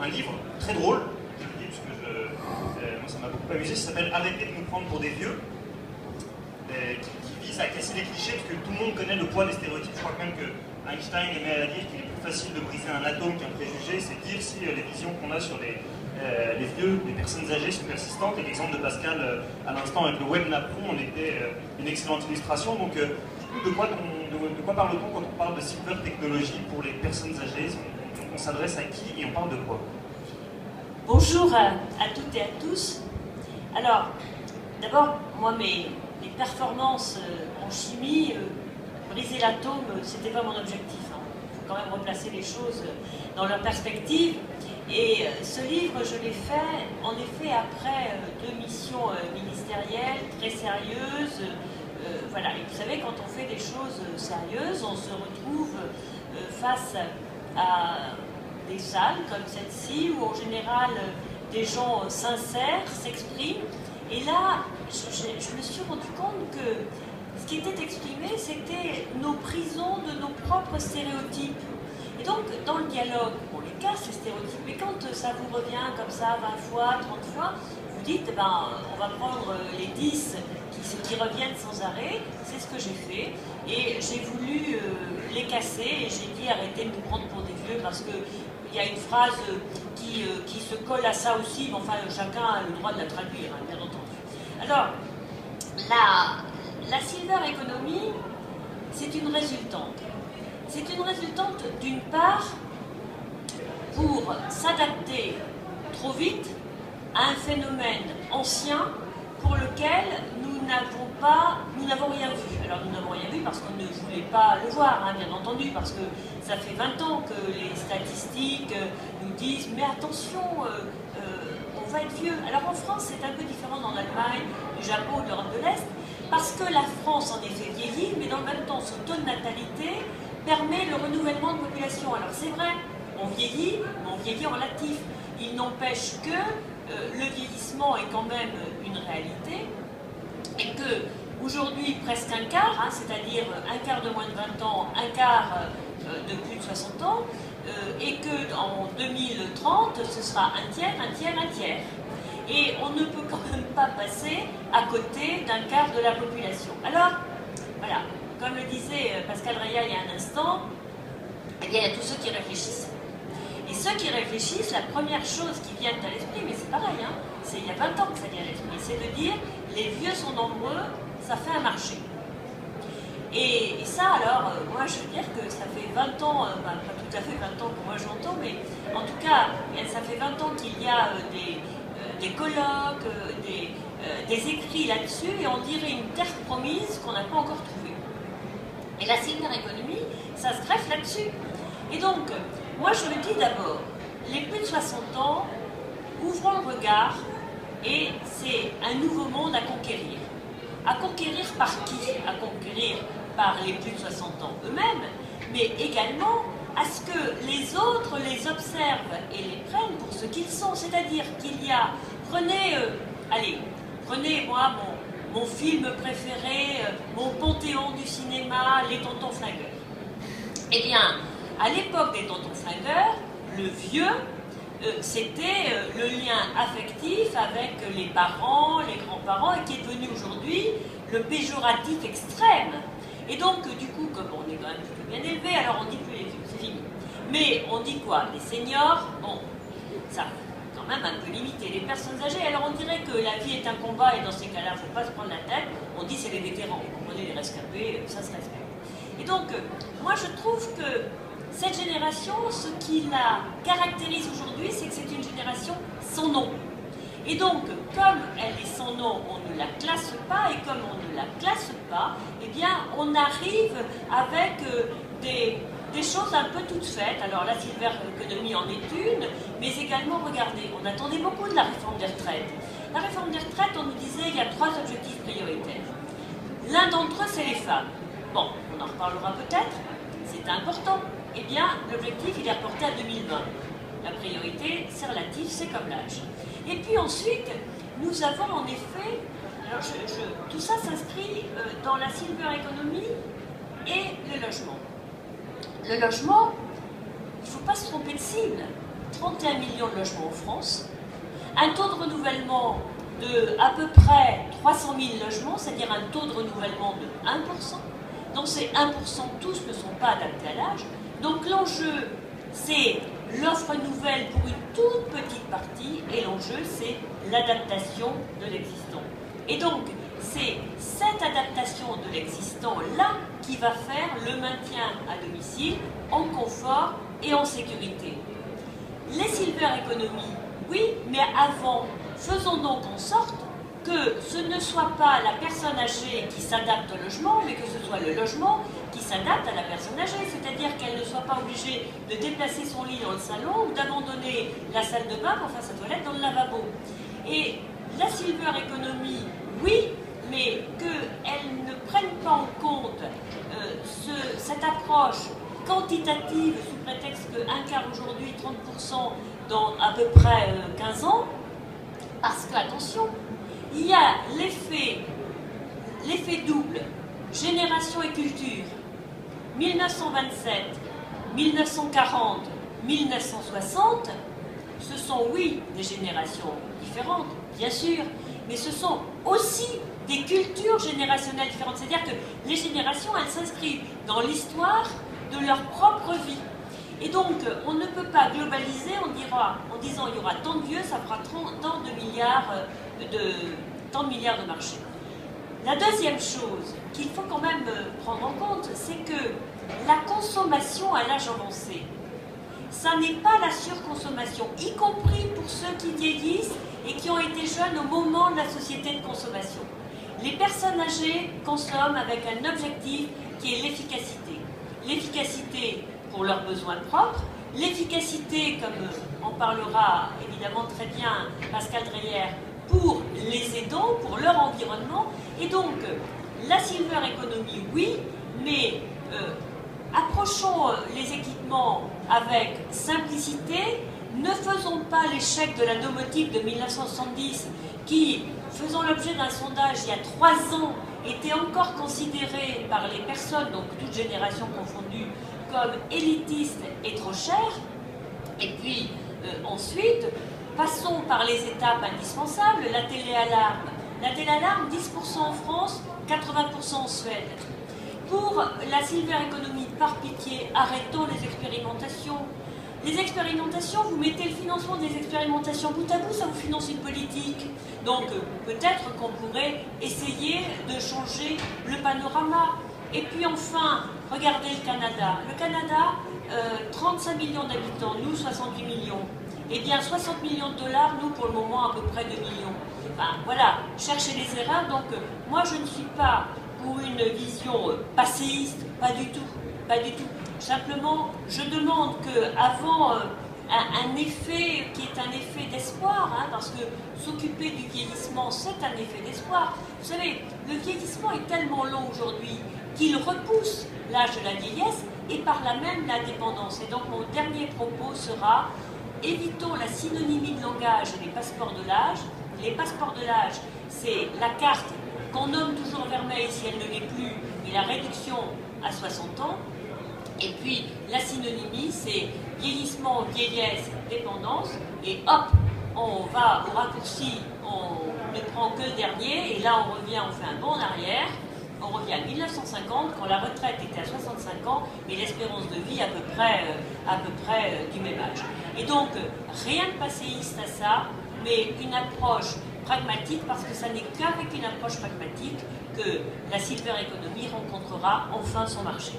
un livre très drôle, je le dis parce que moi ça m'a beaucoup amusé, ça s'appelle Arrêtez de nous prendre pour des vieux, qui vise à casser les clichés, parce que tout le monde connaît le poids des stéréotypes. Je crois même que Einstein aimait à dire qu'il est plus facile de briser un atome qu'un préjugé, c'est dire si les visions qu'on a sur les vieux, les personnes âgées sont persistantes, et l'exemple de Pascal à l'instant avec le web Napron en était une excellente illustration. Donc, de quoi parle-t-on quand on parle de silver technologie pour les personnes âgées? On s'adresse à qui et on parle de quoi? Bonjour à toutes et à tous. Alors, d'abord, moi, mes performances en chimie, briser l'atome, c'était pas mon objectif. Il faut quand même replacer les choses dans leur perspective. Et ce livre, je l'ai fait, en effet, après 2 missions ministérielles très sérieuses. Voilà. Et vous savez, quand on fait des choses sérieuses, on se retrouve face à des salles comme celle-ci, où en général, des gens sincères s'expriment. Et là, je me suis rendu compte que ce qui était exprimé, c'était nos prisons de nos propres stéréotypes. Et donc, dans le dialogue, on les casse, ces stéréotypes, mais quand ça vous revient comme ça 20 fois, 30 fois, vous dites, on va prendre les 10 qui reviennent sans arrêt. C'est ce que j'ai fait. Et j'ai voulu les casser, et j'ai dit, arrêtez de nous prendre pour des vieux, parce qu'il y a une phrase qui se colle à ça aussi, mais enfin, chacun a le droit de la traduire, hein, bien entendu. Alors, la silver economy, c'est une résultante. C'est une résultante, d'une part, pour s'adapter trop vite à un phénomène ancien pour lequel nous n'avons rien vu. Alors nous n'avons rien vu parce qu'on ne voulait pas le voir, hein, bien entendu, parce que ça fait 20 ans que les statistiques nous disent « mais attention, on va être vieux ». Alors en France, c'est un peu différent dans l'Allemagne, du Japon, de l'Europe de l'Est, parce que la France en effet vieillit, mais dans le même temps, son taux de natalité permet le renouvellement de population. Alors c'est vrai, on vieillit, mais on vieillit en relatif. Il n'empêche que le vieillissement est quand même une réalité, et que aujourd'hui presque un quart, hein, c'est-à-dire un quart de moins de 20 ans, un quart de plus de 60 ans, et qu'en 2030, ce sera un tiers, un tiers, un tiers. Et on ne peut quand même pas passer à côté d'un quart de la population. Alors, voilà, comme le disait Pascal Raya il y a un instant, eh bien, il y a tous ceux qui réfléchissent. Et ceux qui réfléchissent, la première chose qui vient à l'esprit, mais c'est pareil, hein, c'est il y a 20 ans que ça vient à l'esprit, c'est de dire, les vieux sont nombreux, ça fait un marché. Et ça, alors, moi, je veux dire que ça fait 20 ans, pas tout à fait 20 ans que moi j'entends, mais en tout cas, ça fait 20 ans qu'il y a des colloques, des écrits là-dessus, et on dirait une terre promise qu'on n'a pas encore trouvée. Et la silver economy, ça se greffe là-dessus. Et donc, moi je me dis d'abord, les plus de 60 ans, ouvrons le regard, et c'est un nouveau monde à conquérir. À conquérir par qui? À conquérir par les plus de 60 ans eux-mêmes, mais également à ce que les autres les observent et les prennent pour ce qu'ils sont. C'est-à-dire qu'il y a, prenez moi mon film préféré, mon panthéon du cinéma, les tontons flingueurs. Eh bien, à l'époque des tontons flingueurs, le vieux, c'était le lien affectif avec les parents, les grands-parents, et qui est devenu aujourd'hui le péjoratif extrême. Et donc, du coup, comme on est quand même plutôt bien élevé, alors on dit plus les vieux, c'est fini. Mais on dit quoi? Les seniors, bon, ça quand même un peu limité. Les personnes âgées, alors on dirait que la vie est un combat, et dans ces cas-là, il ne faut pas se prendre la tête. On dit c'est les vétérans, vous comprenez, les rescapés, ça se respecte. Et donc, moi je trouve que cette génération, ce qui la caractérise aujourd'hui, c'est que c'est une génération sans nom. Et donc, comme elle est sans nom, on ne la classe pas, et comme on ne la classe pas, eh bien, on arrive avec des choses un peu toutes faites. Alors, la silver economy en est une, mais également, regardez, on attendait beaucoup de la réforme des retraites. La réforme des retraites, on nous disait, il y a 3 objectifs prioritaires. L'un d'entre eux, c'est les femmes. Bon, on en reparlera peut-être, c'est important. Eh bien, l'objectif, il est reporté à 2020. La priorité, c'est relatif, c'est comme l'âge. Et puis ensuite, nous avons en effet, alors tout ça s'inscrit dans la silver economy et le logement. Le logement, il ne faut pas se tromper de cible. 31 millions de logements en France, un taux de renouvellement de à peu près 300 000 logements, c'est-à-dire un taux de renouvellement de 1%. Donc ces 1%, tous ne sont pas adaptés à l'âge. Donc l'enjeu, c'est l'offre nouvelle pour une toute petite partie, et l'enjeu, c'est l'adaptation de l'existant. Et donc, c'est cette adaptation de l'existant-là qui va faire le maintien à domicile en confort et en sécurité. Les silver economy, oui, mais avant, faisons donc en sorte que ce ne soit pas la personne âgée qui s'adapte au logement, mais que ce soit le logement qui s'adapte à la personne âgée, c'est-à-dire qu'elle ne soit pas obligée de déplacer son lit dans le salon ou d'abandonner la salle de bain pour faire sa toilette dans le lavabo. Et la silver economy, oui, mais qu'elle ne prenne pas en compte cette approche quantitative sous prétexte qu'un quart aujourd'hui, 30% dans à peu près 15 ans, parce que, attention, il y a l'effet double, génération et culture, 1927, 1940, 1960, ce sont, oui, des générations différentes, bien sûr, mais ce sont aussi des cultures générationnelles différentes. C'est-à-dire que les générations, elles s'inscrivent dans l'histoire de leur propre vie. Et donc, on ne peut pas globaliser en disant il y aura tant de vieux, ça fera tant de milliards de marchés. La deuxième chose qu'il faut quand même prendre en compte, c'est que la consommation à l'âge avancé, ça n'est pas la surconsommation, y compris pour ceux qui vieillissent et qui ont été jeunes au moment de la société de consommation. Les personnes âgées consomment avec un objectif qui est l'efficacité. L'efficacité pour leurs besoins propres, l'efficacité, comme en parlera évidemment très bien Pascal Dreyer, pour les aidants, pour leur environnement. Et donc, la silver economy, oui, mais approchons les équipements avec simplicité, ne faisons pas l'échec de la domotique de 1970 qui, faisant l'objet d'un sondage il y a 3 ans, était encore considéré par les personnes, donc toutes générations confondues, comme élitiste et trop cher. Et puis ensuite, passons par les étapes indispensables, la téléalarme. La téléalarme, 10% en France, 80% en Suède. Pour la silver economy, par pitié, arrêtons les expérimentations. Les expérimentations, vous mettez le financement des expérimentations bout à bout, ça vous finance une politique. Donc peut-être qu'on pourrait essayer de changer le panorama. Et puis enfin, regardez le Canada. Le Canada, 35 millions d'habitants, nous 68 millions. Eh bien 60 millions de dollars, nous pour le moment à peu près 2 millions. Enfin voilà, cherchez les erreurs. Donc moi je ne suis pas pour une vision passéiste, pas du tout, pas du tout. Simplement, je demande qu'avant un effet qui est un effet d'espoir, hein, parce que s'occuper du vieillissement, c'est un effet d'espoir. Vous savez, le vieillissement est tellement long aujourd'hui qu'il repousse l'âge de la vieillesse et par là même la dépendance. Et donc mon dernier propos sera, évitons la synonymie de langage et les passeports de l'âge. Les passeports de l'âge, c'est la carte qu'on nomme toujours vermeille si elle ne l'est plus, et la réduction à 60 ans. Et puis, la synonymie, c'est vieillissement, vieillesse, dépendance, et hop, on va au raccourci, on ne prend que le dernier, et là on revient, on fait un bond en arrière, on revient à 1950, quand la retraite était à 65 ans, et l'espérance de vie à peu près du même âge. Et donc, rien de passéiste à ça, mais une approche pragmatique, parce que ça n'est qu'avec une approche pragmatique que la silver economy rencontrera enfin son marché.